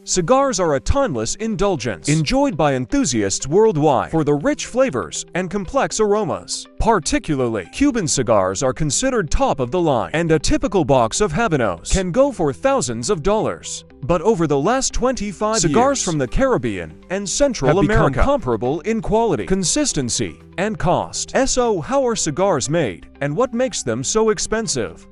Cigars are a timeless indulgence, enjoyed by enthusiasts worldwide for the rich flavors and complex aromas. Particularly, Cuban cigars are considered top of the line, and a typical box of habanos can go for thousands of dollars. But over the last 25 cigars from the Caribbean and Central America have become comparable in quality, consistency, and cost. So how are cigars made, and what makes them so expensive?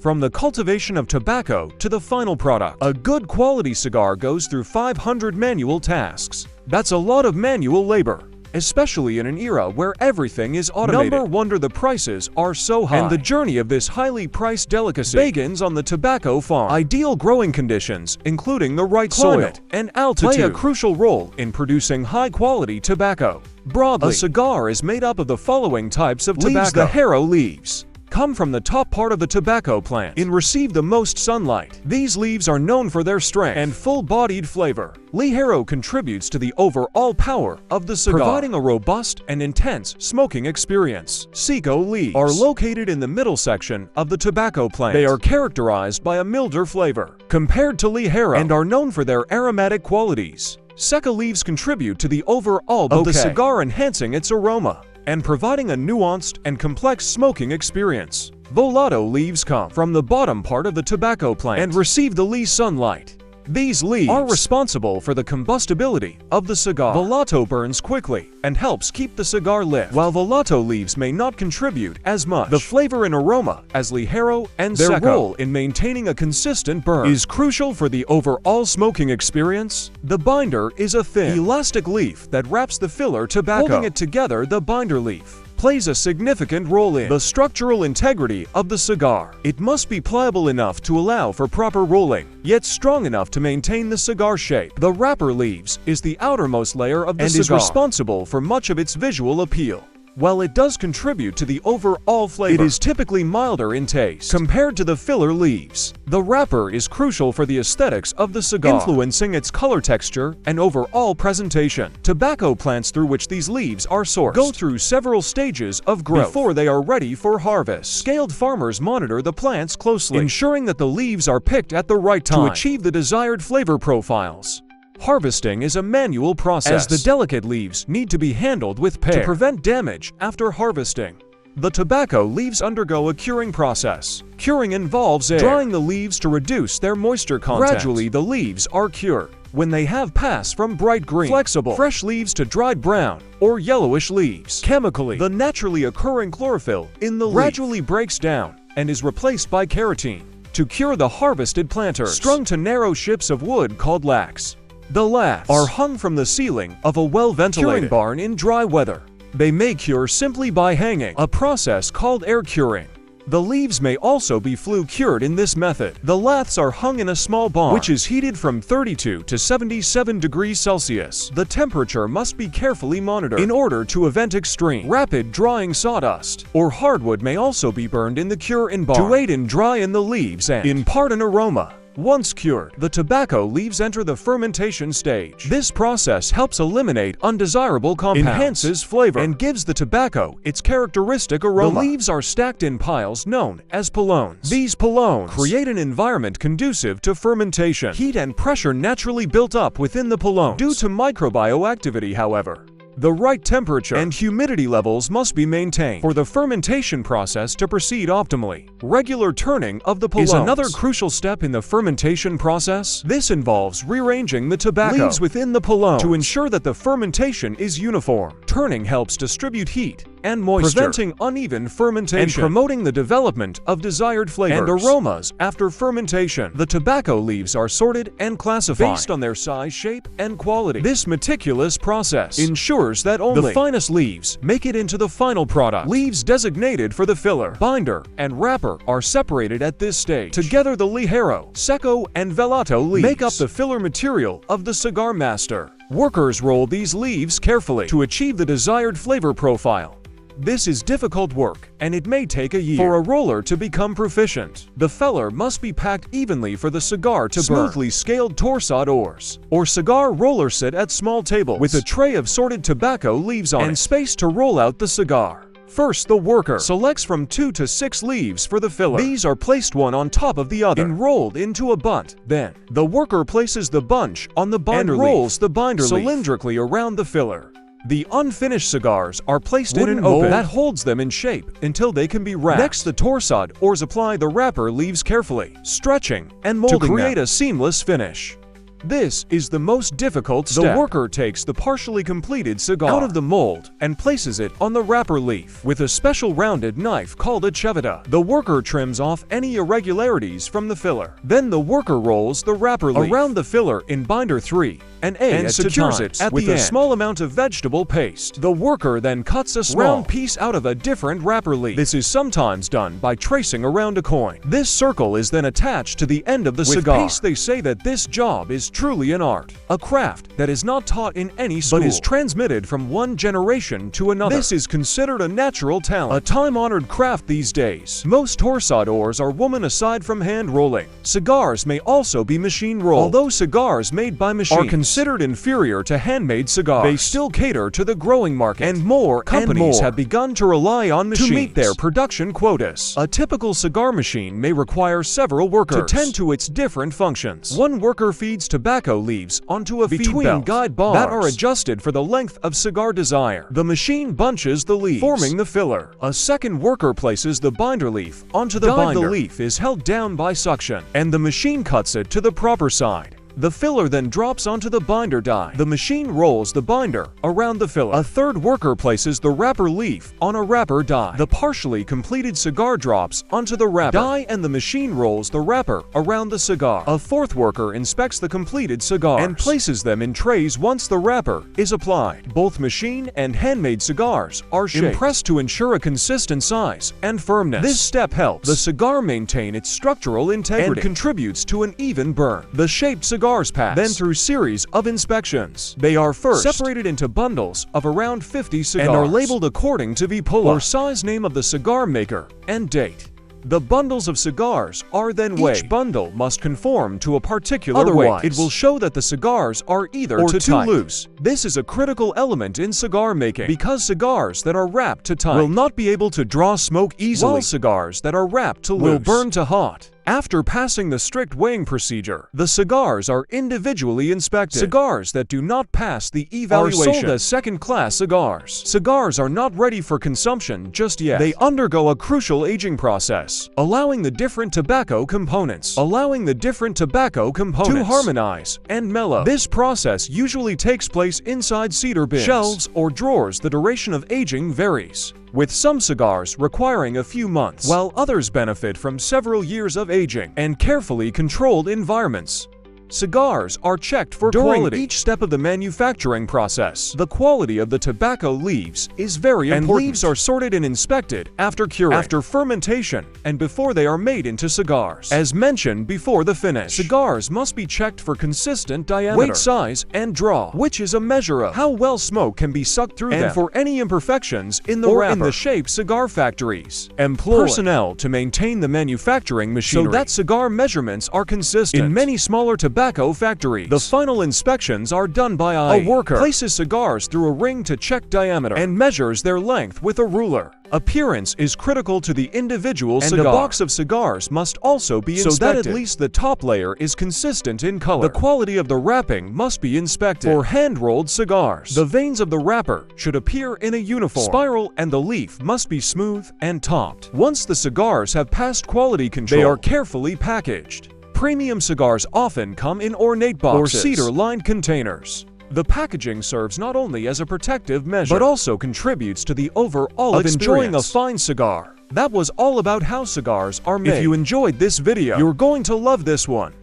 From the cultivation of tobacco to the final product, a good quality cigar goes through 500 manual tasks. That's a lot of manual labor, especially in an era where everything is automated. No wonder the prices are so high. And the journey of this highly priced delicacy begins on the tobacco farm. Ideal growing conditions, including the right climate and altitude, play a crucial role in producing high-quality tobacco. Broadly, a cigar is made up of the following types of tobacco. The Ligero leaves come from the top part of the tobacco plant and receive the most sunlight. These leaves are known for their strength and full-bodied flavor. Ligero contributes to the overall power of the cigar, providing a robust and intense smoking experience. Seco leaves are located in the middle section of the tobacco plant. They are characterized by a milder flavor compared to Ligero and are known for their aromatic qualities. Seco leaves contribute to the overall bouquet of the cigar, enhancing its aroma and providing a nuanced and complex smoking experience. Volato leaves come from the bottom part of the tobacco plant and receive the least sunlight. These leaves are responsible for the combustibility of the cigar. Volato burns quickly and helps keep the cigar lit, while Volato leaves may not contribute as much the flavor and aroma as Ligero and Seco. Their role in maintaining a consistent burn is crucial for the overall smoking experience. The binder is a thin, elastic leaf that wraps the filler tobacco. Holding it together, the binder leaf plays a significant role in the structural integrity of the cigar. It must be pliable enough to allow for proper rolling, yet strong enough to maintain the cigar shape. The wrapper leaves is the outermost layer of the cigar and is responsible for much of its visual appeal. While it does contribute to the overall flavor, it is typically milder in taste compared to the filler leaves. The wrapper is crucial for the aesthetics of the cigar, influencing its color texture and overall presentation. Tobacco plants through which these leaves are sourced go through several stages of growth before they are ready for harvest. Scaled farmers monitor the plants closely, ensuring that the leaves are picked at the right time to achieve the desired flavor profiles. Harvesting is a manual process, as the delicate leaves need to be handled with care to prevent damage after harvesting. The tobacco leaves undergo a curing process. Curing involves drying the leaves to reduce their moisture content. Gradually, the leaves are cured when they have passed from bright green, flexible, fresh leaves to dried brown or yellowish leaves. Chemically, the naturally occurring chlorophyll in the leaf gradually breaks down and is replaced by carotene to cure the harvested planters, strung to narrow ships of wood called laths. The laths are hung from the ceiling of a well-ventilated curing barn in dry weather. They may cure simply by hanging, a process called air curing. The leaves may also be flue cured in this method. The laths are hung in a small barn, which is heated from 32 to 77 degrees Celsius. The temperature must be carefully monitored in order to prevent extreme, rapid drying. Sawdust or hardwood may also be burned in the cure-in barn to aid in drying the leaves and impart an aroma. Once cured, the tobacco leaves enter the fermentation stage. This process helps eliminate undesirable compounds, enhances flavor, and gives the tobacco its characteristic aroma. The leaves are stacked in piles known as pilones. These pilones create an environment conducive to fermentation. Heat and pressure naturally built up within the pilones. Due to microbial activity, however, the right temperature and humidity levels must be maintained for the fermentation process to proceed optimally. Regular turning of the pilones is another crucial step in the fermentation process. This involves rearranging the tobacco leaves within the pilones to ensure that the fermentation is uniform. Turning helps distribute heat and moisture, preventing uneven fermentation and promoting the development of desired flavors and aromas after fermentation. The tobacco leaves are sorted and classified based on their size, shape, and quality. This meticulous process ensures that only the finest leaves make it into the final product. Leaves designated for the filler, binder, and wrapper are separated at this stage. Together, the Ligero, Seco, and Volato leaves make up the filler material of the cigar master. Workers roll these leaves carefully to achieve the desired flavor profile. This is difficult work, and it may take a year for a roller to become proficient. The filler must be packed evenly for the cigar to burn. Smoothly scaled torsadors or cigar roller sit at small tables with a tray of sorted tobacco leaves on and space to roll out the cigar. First, the worker selects from 2 to 6 leaves for the filler. These are placed one on top of the other and rolled into a bunt. Then, the worker places the bunch on the binder leaf and rolls the binder leaf cylindrically around the filler. The unfinished cigars are placed in an open that holds them in shape until they can be wrapped. Next, the torsade or apply the wrapper leaves carefully, stretching and molding to create a seamless finish. This is the most difficult step. The worker takes the partially completed cigar out of the mold and places it on the wrapper leaf. With a special rounded knife called a chevita, the worker trims off any irregularities from the filler. Then the worker rolls the wrapper leaf around the filler in binder 3 and secures it with a small amount of vegetable paste. The worker then cuts a round piece out of a different wrapper leaf. This is sometimes done by tracing around a coin. This circle is then attached to the end of the cigar. With paste, they say that this job is truly an art, a craft that is not taught in any school, but is transmitted from one generation to another. This is considered a natural talent, a time-honored craft these days. Most torsadors are women aside from hand rolling. Cigars may also be machine rolled. Although cigars made by machines are considered inferior to handmade cigars, they still cater to the growing market, and more companies have begun to rely on machines to meet their production quotas. A typical cigar machine may require several workers to tend to its different functions. One worker feeds tobacco leaves onto a feed belt guide bars that are adjusted for the length of cigar desire. The machine bunches the leaves, forming the filler. A second worker places the binder leaf onto the binder. The leaf is held down by suction, and the machine cuts it to the proper side. The filler then drops onto the binder die. The machine rolls the binder around the filler. A third worker places the wrapper leaf on a wrapper die. The partially completed cigar drops onto the wrapper die, and the machine rolls the wrapper around the cigar. A fourth worker inspects the completed cigars and places them in trays once the wrapper is applied. Both machine and handmade cigars are shaped, pressed to ensure a consistent size and firmness. This step helps the cigar maintain its structural integrity and contributes to an even burn. The shaped cigars pass then through series of inspections. They are first separated into bundles of around 50 cigars and are labeled according to Vipola or size, name of the cigar maker, and date. The bundles of cigars are then weighed. Each bundle must conform to a particular weight. It will show that the cigars are either too loose. This is a critical element in cigar making because cigars that are wrapped too tight will not be able to draw smoke easily, while cigars that are wrapped too loose will burn too hot. After passing the strict weighing procedure, the cigars are individually inspected. Cigars that do not pass the evaluation are sold as second-class cigars. Cigars are not ready for consumption just yet. They undergo a crucial aging process, allowing the different tobacco components to harmonize and mellow. This process usually takes place inside cedar bins, shelves, or drawers. The duration of aging varies, with some cigars requiring a few months, while others benefit from several years of aging and carefully controlled environments. Cigars are checked for quality during each step of the manufacturing process. The quality of the tobacco leaves is very important, and leaves are sorted and inspected after curing, after fermentation, and before they are made into cigars. As mentioned before the finish, cigars must be checked for consistent diameter, weight, size, and draw, which is a measure of how well smoke can be sucked through them, and for any imperfections in the wrapper. In the shape, cigar factories employ personnel to maintain the manufacturing machinery so that cigar measurements are consistent. In many smaller tobacco factories, the final inspections are done by a worker places cigars through a ring to check diameter and measures their length with a ruler. Appearance is critical to the individual cigar, and a box of cigars must also be inspected so that at least the top layer is consistent in color. The quality of the wrapping must be inspected. For hand-rolled cigars, the veins of the wrapper should appear in a uniform spiral, and the leaf must be smooth and topped. Once the cigars have passed quality control, they are carefully packaged. Premium cigars often come in ornate boxes or cedar-lined containers. The packaging serves not only as a protective measure, but also contributes to the overall experience of enjoying a fine cigar. That was all about how cigars are made. If you enjoyed this video, you're going to love this one.